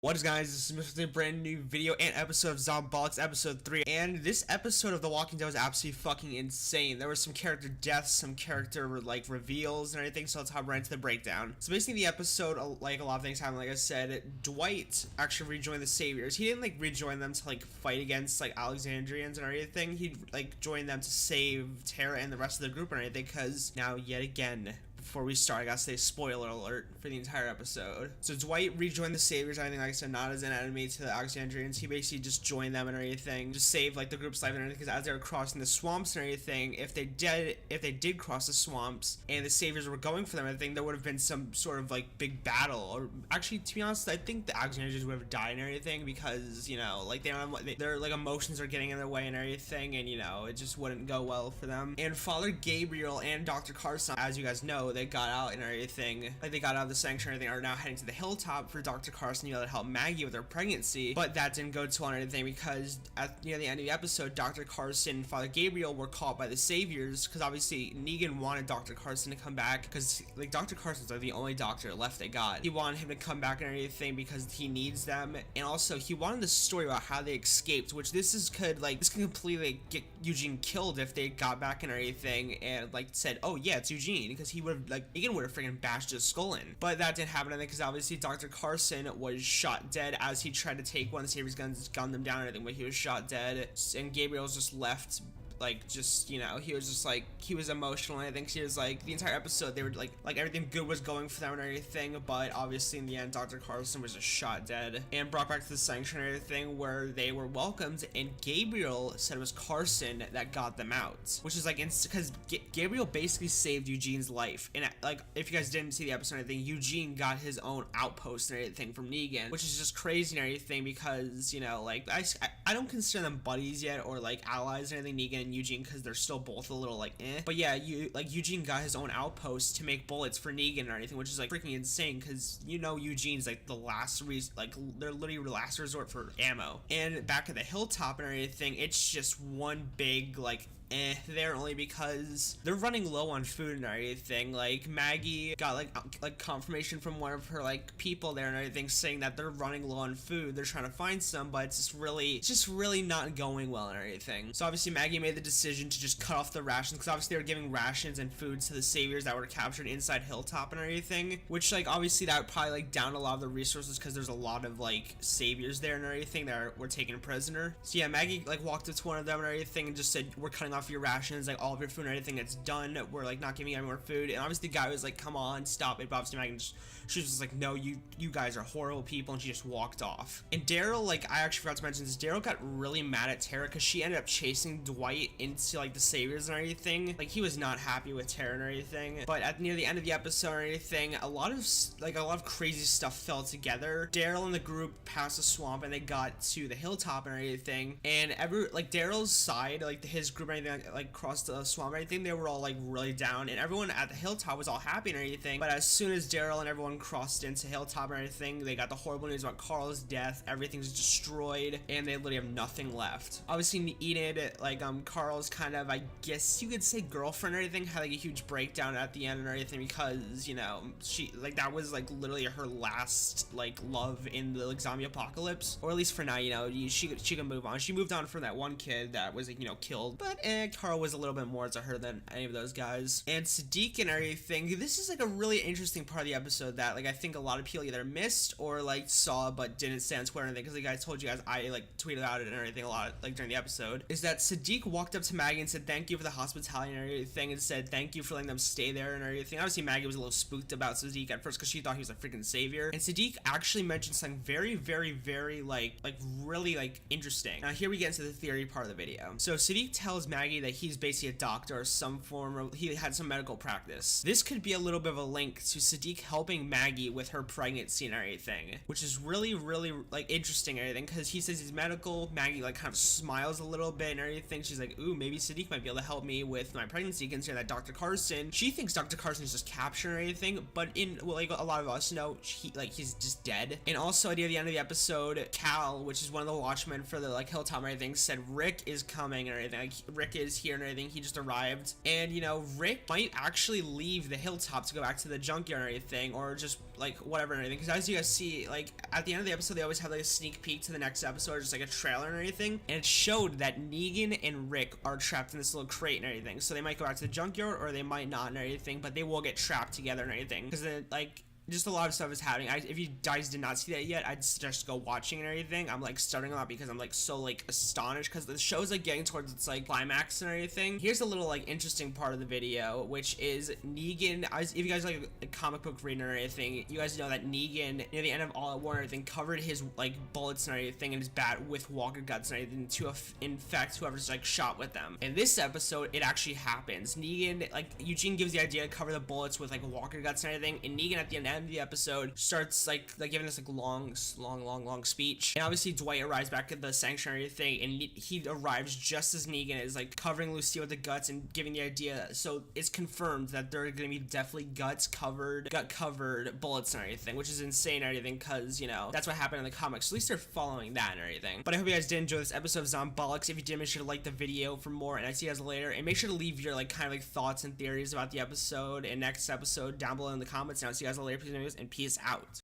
What is, guys? This is Mr. A brand new video and episode of Zombolics episode 3, and this episode of The Walking Dead was absolutely fucking insane. There were some character deaths, some character reveals and everything, so let's hop right into the breakdown. So basically the episode, like a lot of things happened. Like I said, Dwight actually rejoined the Saviors. He didn't rejoin them to fight against Alexandrians and everything. He joined them to save Tara and the rest of the group and everything, because now yet again, before we start, I gotta say spoiler alert for the entire episode. So Dwight rejoined the Saviors, I think, like I said, not as an enemy to the Alexandrians. He basically just joined them and everything, just saved the group's life and everything, because as they were crossing the swamps and everything, if they did cross the swamps and the Saviors were going for them, I think there would have been some sort of big battle. Or actually, to be honest, I think the Alexandrians would have died and everything, because they don't have, their emotions are getting in their way and everything, and it just wouldn't go well for them. And Father Gabriel and Dr. Carson, as you guys know, they got out and everything, they got out of the sanctuary and everything, are now heading to the hilltop for Dr. Carson, to help Maggie with her pregnancy. But that didn't go too well or anything, because near the end of the episode, Dr. Carson and Father Gabriel were caught by the Saviors, because obviously Negan wanted Dr. Carson to come back, because Dr. Carson's the only doctor left they got. He wanted him to come back and everything because he needs them, and also he wanted the story about how they escaped, which this could completely get Eugene killed if they got back and everything, and said, oh yeah, it's Eugene, because he would have Negan would have freaking bashed his skull in. But that didn't happen, I think, because obviously Dr. Carson was shot dead as he tried to take one of the Saviors' guns, gunned them down and everything, but he was shot dead, and Gabriel was just left. He was just he was emotional, and I think he was the entire episode they were everything good was going for them and everything, but obviously in the end Dr. Carson was just shot dead and brought back to the sanctuary and everything, where they were welcomed, and Gabriel said it was Carson that got them out, which is because Gabriel basically saved Eugene's life. And if you guys didn't see the episode or anything, Eugene got his own outpost and everything from Negan, which is just crazy and everything, because I don't consider them buddies yet or allies or anything, Negan and Eugene, because they're still both a little eh. But yeah, Eugene got his own outpost to make bullets for Negan or anything, which is freaking insane, because Eugene's the last they're literally the last resort for ammo. And back at the hilltop and everything, it's just one big there, only because they're running low on food and everything. Maggie got confirmation from one of her people there and everything, saying that they're running low on food. They're trying to find some, but it's just really not going well and everything. So obviously Maggie made the decision to just cut off the rations, because obviously they were giving rations and food to the Saviors that were captured inside Hilltop and everything, which obviously that would probably down a lot of the resources, because there's a lot of Saviors there and everything that were taken prisoner. So yeah, Maggie walked up to one of them and everything and just said, we're cutting off your rations, all of your food and everything, it's done, we're not giving you any more food. And obviously the guy was come on, stop it. But obviously Maggie she was just no, you guys are horrible people, and she just walked off. And Daryl, I actually forgot to mention this, Daryl got really mad at Tara, because she ended up chasing Dwight into the Saviors and everything. He was not happy with Tara and everything. But near the end of the episode and everything, a lot of crazy stuff fell together. Daryl and the group passed the swamp and they got to the hilltop and everything, and Daryl's side, his group and everything, crossed the swamp and everything, they were all really down, and everyone at the hilltop was all happy and everything. But as soon as Daryl and everyone crossed into hilltop and everything, they got the horrible news about Carl's death. Everything's destroyed and they literally have nothing left. Obviously Enid, Carl's kind of, I guess you could say, girlfriend or anything, had a huge breakdown at the end and everything, because she that was literally her last love in the zombie apocalypse, or at least for now. She can move on. She moved on from that one kid that was killed, but Carl was a little bit more to her than any of those guys. And Sadiq and everything, this is a really interesting part of the episode that I think a lot of people either missed or saw but didn't say on Twitter and everything, because I told you guys I tweeted about it and everything a lot during the episode, is that Sadiq walked up to Maggie and said thank you for the hospitality and everything, and said thank you for letting them stay there and everything. Obviously Maggie was a little spooked about Sadiq at first, because she thought he was a freaking savior, and Sadiq actually mentioned something very really interesting. Now here we get into the theory part of the video. So Sadiq tells Maggie that he's basically a doctor or some form of, he had some medical practice. This could be a little bit of a link to Sadiq helping Maggie with her pregnancy and everything, which is really interesting and everything, because he says he's medical. Maggie kind of smiles a little bit and everything. She's ooh, maybe Sadiq might be able to help me with my pregnancy, considering that Dr. Carson, she thinks Dr. Carson is just captured or anything, but a lot of us know he's just dead. And also at the end of the episode, Cal, which is one of the watchmen for the Hilltop and everything, said Rick is coming and everything. Rick is here and everything. He just arrived, and you know, Rick might actually leave the hilltop to go back to the junkyard or anything, or just like whatever and everything, because as you guys see, like at the end of the episode they always have like a sneak peek to the next episode, or just like a trailer and everything, and it showed that Negan and Rick are trapped in this little crate and everything, so they might go back to the junkyard or they might not and everything, but they will get trapped together and everything, because then like just a lot of stuff is happening. If you guys did not see that yet, I'd suggest go watching and everything. I'm like starting a lot because I'm like so like astonished, because the show's like getting towards its like climax and everything. Here's a little like interesting part of the video, which is Negan. If you guys like a comic book reading or anything, you guys know that Negan near the end of All Out War and everything covered his like bullets and everything in his bat with walker guts and everything to infect whoever's like shot with them. In this episode, it actually happens. Negan, like Eugene gives the idea to cover the bullets with like walker guts and everything, and Negan at the end of the episode starts like giving us like long speech, and obviously Dwight arrives back at the sanctuary thing, and he arrives just as Negan is like covering Lucille with the guts and giving the idea, so it's confirmed that there are gonna be definitely gut covered bullets and everything, which is insane and everything, because you know that's what happened in the comics, so at least they're following that and everything. But I hope you guys did enjoy this episode of Zombolics. If you did, make sure to like the video for more, and I see you guys later, and make sure to leave your like kind of like thoughts and theories about the episode and next episode down below in the comments, and I'll see you guys later, and peace out.